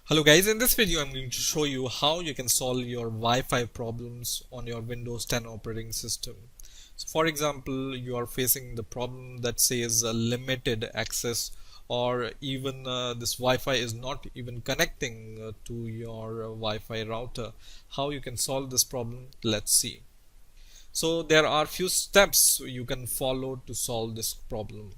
Hello guys, in this video I'm going to show you how you can solve your Wi-Fi problems on your Windows 10 operating system. So for example, you are facing the problem that says limited access, or even this Wi-Fi is not even connecting to your Wi-Fi router. How you can solve this problem? Let's see. So there are few steps you can follow to solve this problem.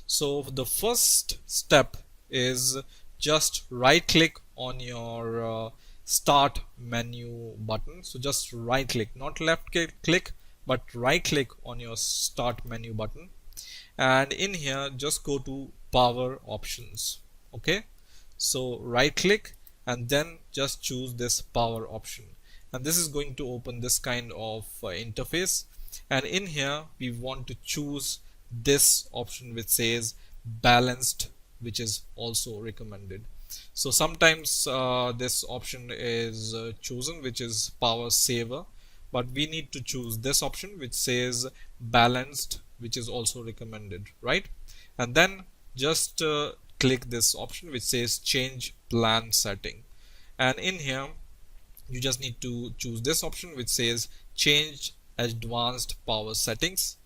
So the first step is just right click on your start menu button. So just right click, not left click, but right click on your start menu button, and in here just go to power options. Okay, so right click and then just choose this power option, and this is going to open this kind of interface. And in here we want to choose this option which says balanced, which is also recommended. So sometimes this option is chosen, which is power saver, but we need to choose this option which says balanced, which is also recommended, right? And then just click this option which says change plan setting, and in here you just need to choose this option which says change advanced power settings,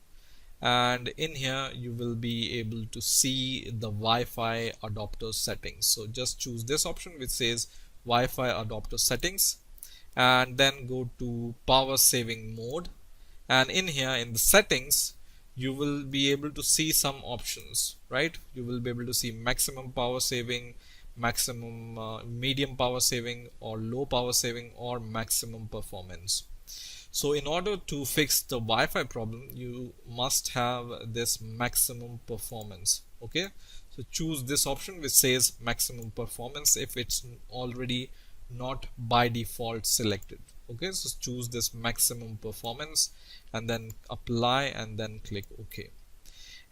and in here you will be able to see the Wi-Fi adapter settings. So just choose this option which says Wi-Fi adapter settings, and then go to power saving mode, and in here in the settings you will be able to see some options, right? You will be able to see maximum power saving, maximum medium power saving, or low power saving, or maximum performance. So in order to fix the Wi-Fi problem, you must have this maximum performance. Okay, so choose this option which says maximum performance if it's already not by default selected. Okay, so choose this maximum performance and then apply and then click OK.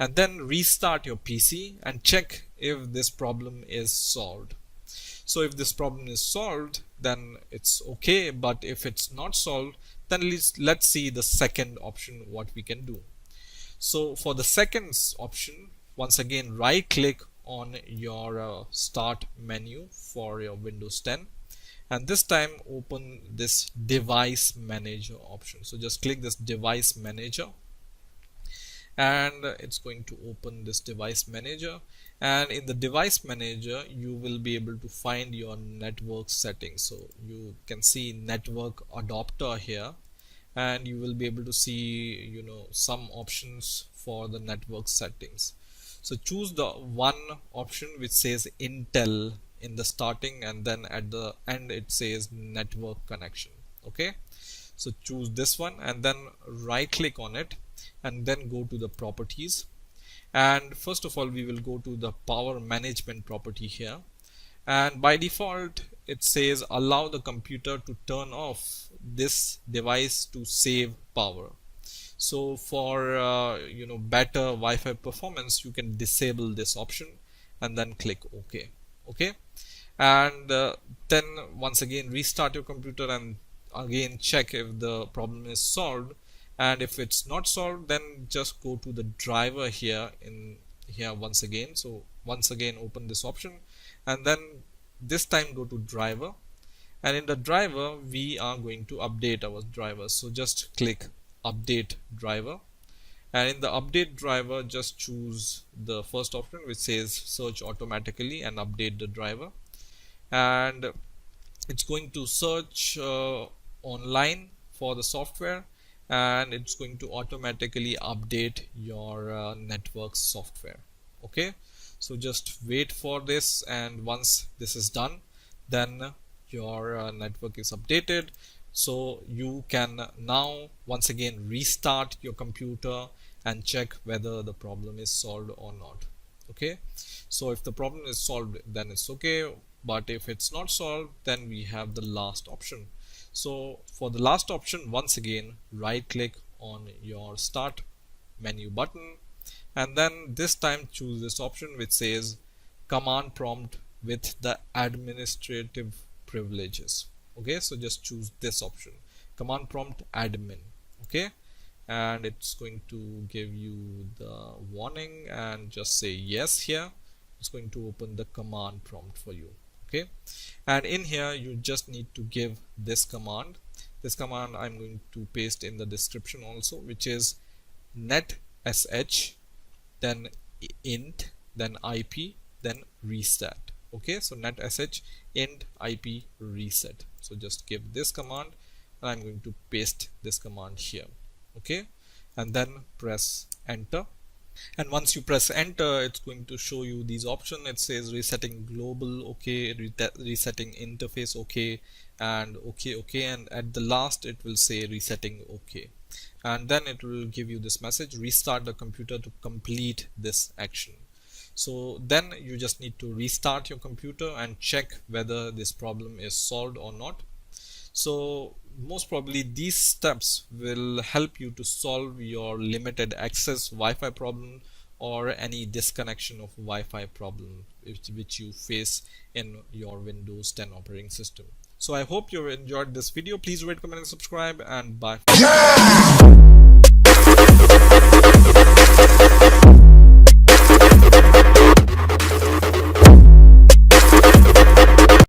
And then restart your PC and check if this problem is solved. So if this problem is solved, then it's okay, but if it's not solved, then let's see the second option what we can do. So for the second option, once again right click on your start menu for your Windows 10, and this time open this device manager option. So just click this device manager, and it's going to open this device manager, and in the device manager you will be able to find your network settings. So you can see network adapter here, and you will be able to see some options for the network settings. So choose the one option which says Intel in the starting, and then at the end it says network connection. Okay, so choose this one and then right click on it, and then go to the properties, and first of all we will go to the power management property here, and by default it says allow the computer to turn off this device to save power. So for better Wi-Fi performance, you can disable this option and then click OK. Okay, and then once again restart your computer and again check if the problem is solved, and if it's not solved, then just go to the driver here in here once again. So once again open this option, and then this time go to driver, and in the driver we are going to update our driver. So just click update driver, and in the update driver just choose the first option which says search automatically and update the driver, and it's going to search online for the software, and it's going to automatically update your network software. Okay, so just wait for this, and once this is done, then your network is updated. So you can now once again restart your computer and check whether the problem is solved or not. Okay, so if the problem is solved, then it's okay, but if it's not solved, then we have the last option. So for the last option, once again right click on your start menu button, and then this time choose this option which says command prompt with the administrative privileges. Okay, so just choose this option, command prompt admin. Okay, and it's going to give you the warning, and just say yes here. It's going to open the command prompt for you. Okay, and in here you just need to give this command. This command I'm going to paste in the description also, which is net sh, then int, then ip, then reset. Okay, so net sh int ip reset. So just give this command, and I'm going to paste this command here. Okay, and then press enter. And once you press enter, it's going to show you these options. It says resetting global, okay, resetting interface, okay, and okay, and at the last it will say resetting, okay, and then it will give you this message, restart the computer to complete this action. So then you just need to restart your computer and check whether this problem is solved or not. So most probably these steps will help you to solve your limited access Wi-Fi problem or any disconnection of Wi-Fi problem which you face in your Windows 10 operating system. So I hope you enjoyed this video. Please rate, comment and subscribe, and bye.